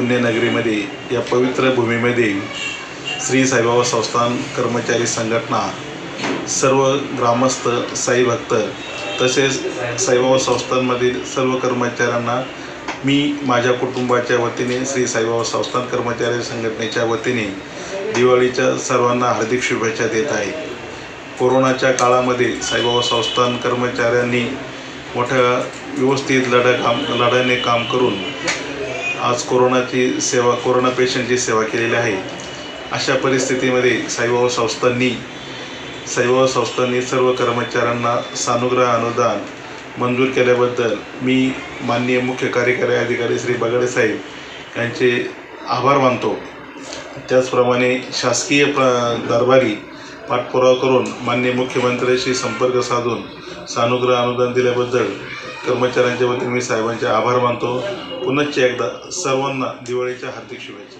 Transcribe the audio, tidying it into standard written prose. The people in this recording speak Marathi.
पुण्यनगरीमध्ये या पवित्र भूमीमध्ये श्री साईबाबा संस्थान कर्मचारी संघटना, सर्व ग्रामस्थ, साई भक्त तसेच साईबाबा संस्थांमधील सर्व कर्मचाऱ्यांना मी माझ्या कुटुंबाच्या वतीने श्री साईबाबा संस्थान कर्मचारी संघटनेच्या वतीने दिवाळीच्या सर्वांना हार्दिक शुभेच्छा देत आहे। कोरोनाच्या काळामध्ये साईबाबा संस्थान कर्मचाऱ्यांनी मोठ्या व्यवस्थित लढ्याने काम करून आज कोरोना पेशंटची सेवा केलेली आहे। अशा परिस्थितीमध्ये साईबाबा संस्थांनी सर्व कर्मचाऱ्यांना सानुग्रह अनुदान मंजूर केल्याबद्दल मी माननीय मुख्य कार्यकारी अधिकारी श्री बगाडे साहेब यांचे आभार मानतो। त्याचप्रमाणे शासकीय दरबारी पाठपुरावा करून माननीय मुख्यमंत्र्यांशी संपर्क साधून सानुग्रह अनुदान दिल्याबद्दल कर्मचाऱ्यांच्या वतीने मी साहेबांचे आभार मानतो। पुनश्च एकदा सर्वांना दिवाळीच्या हार्दिक शुभेच्छा।